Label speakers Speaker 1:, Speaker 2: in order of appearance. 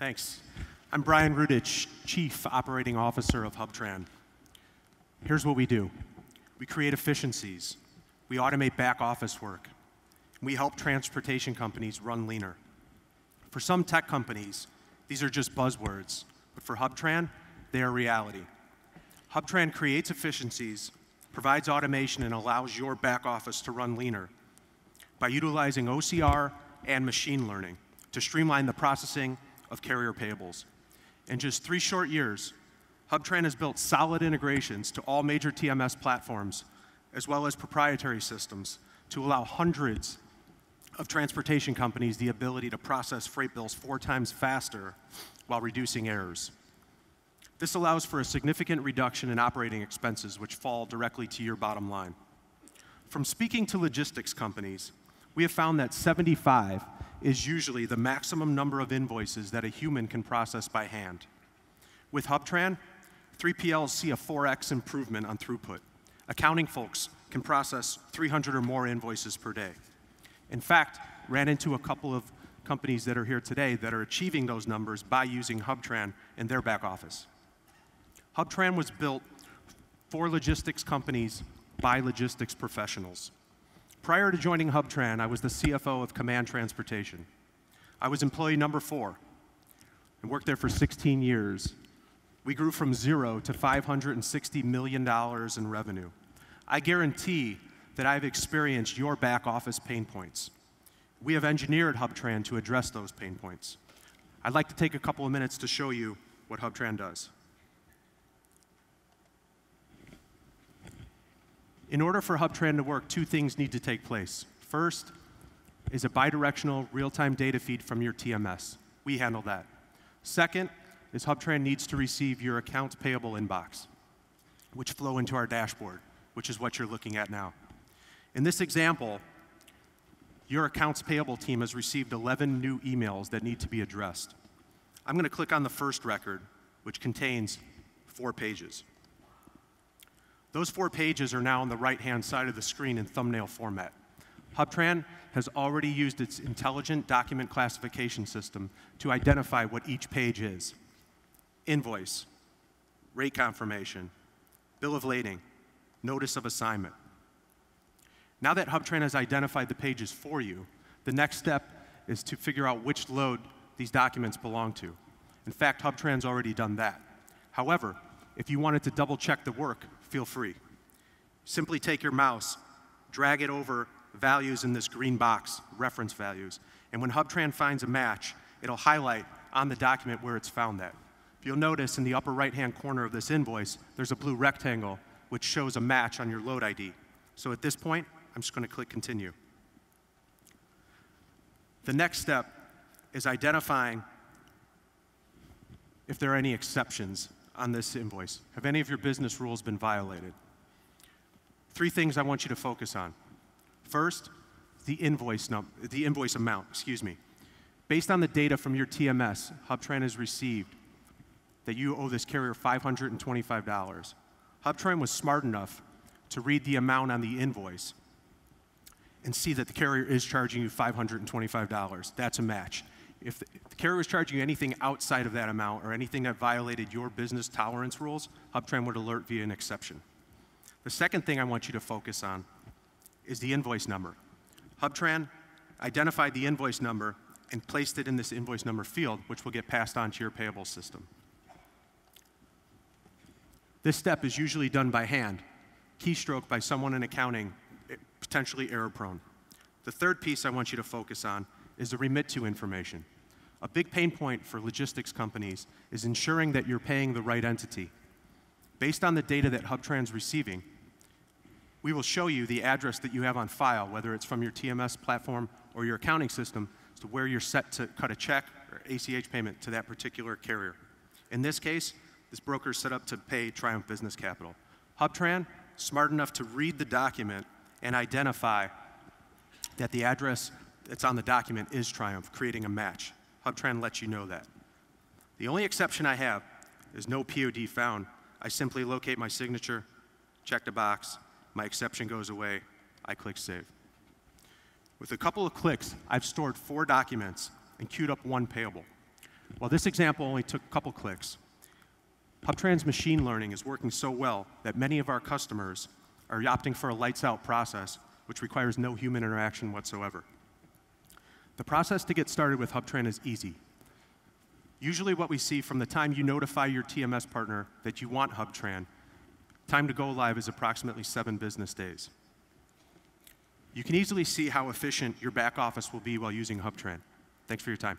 Speaker 1: Thanks. I'm Brian Rudich, Chief Operating Officer of HubTran. Here's what we do. We create efficiencies. We automate back office work. We help transportation companies run leaner. For some tech companies, these are just buzzwords, but for HubTran, they are reality. HubTran creates efficiencies, provides automation, and allows your back office to run leaner by utilizing OCR and machine learning to streamline the processing of carrier payables. In just 3 short years, HubTran has built solid integrations to all major TMS platforms, as well as proprietary systems, to allow hundreds of transportation companies the ability to process freight bills 4 times faster while reducing errors. This allows for a significant reduction in operating expenses, which fall directly to your bottom line. From speaking to logistics companies, we have found that 75 is usually the maximum number of invoices that a human can process by hand. With HubTran, 3PLs see a 4x improvement on throughput. Accounting folks can process 300 or more invoices per day. In fact, ran into a couple of companies that are here today that are achieving those numbers by using HubTran in their back office. HubTran was built for logistics companies by logistics professionals. Prior to joining HubTran, I was the CFO of Command Transportation. I was employee number 4 and worked there for 16 years. We grew from 0 to $560 million in revenue. I guarantee that I've experienced your back office pain points. We have engineered HubTran to address those pain points. I'd like to take a couple of minutes to show you what HubTran does. In order for HubTran to work, 2 things need to take place. First is a bidirectional real-time data feed from your TMS. We handle that. Second is HubTran needs to receive your accounts payable inbox, which flow into our dashboard, which is what you're looking at now. In this example, your accounts payable team has received 11 new emails that need to be addressed. I'm going to click on the first record, which contains 4 pages. Those 4 pages are now on the right-hand side of the screen in thumbnail format. HubTran has already used its intelligent document classification system to identify what each page is. Invoice, rate confirmation, bill of lading, notice of assignment. Now that HubTran has identified the pages for you, the next step is to figure out which load these documents belong to. In fact, HubTran's already done that. However, if you wanted to double-check the work, feel free. Simply take your mouse, drag it over values in this green box, reference values, and when HubTran finds a match, it'll highlight on the document where it's found that. You'll notice in the upper right-hand corner of this invoice, there's a blue rectangle which shows a match on your load ID. So at this point, I'm just going to click Continue. The next step is identifying if there are any exceptions on this invoice. Have any of your business rules been violated? 3 things I want you to focus on. First, the invoice amount, Based on the data from your TMS, HubTran has received that you owe this carrier $525. HubTran was smart enough to read the amount on the invoice and see that the carrier is charging you $525. That's a match. If the carrier was charging you anything outside of that amount or anything that violated your business tolerance rules, HubTran would alert via an exception. The second thing I want you to focus on is the invoice number. HubTran identified the invoice number and placed it in this invoice number field, which will get passed on to your payable system. This step is usually done by hand, keystroke by someone in accounting, potentially error-prone. The third piece I want you to focus on is the remit to information. A big pain point for logistics companies is ensuring that you're paying the right entity. Based on the data that HubTran's receiving, we will show you the address that you have on file, whether it's from your TMS platform or your accounting system, as to where you're set to cut a check or ACH payment to that particular carrier. In this case, this broker is set up to pay Triumph Business Capital. HubTran, smart enough to read the document and identify that the address that's on the document is Triumph, creating a match. HubTran lets you know that. The only exception I have is no POD found. I simply locate my signature, check the box, my exception goes away, I click Save. With a couple of clicks, I've stored 4 documents and queued up 1 payable. While this example only took a couple clicks, HubTran's machine learning is working so well that many of our customers are opting for a lights-out process, which requires no human interaction whatsoever. The process to get started with HubTran is easy. Usually what we see from the time you notify your TMS partner that you want HubTran, time to go live is approximately 7 business days. You can easily see how efficient your back office will be while using HubTran. Thanks for your time.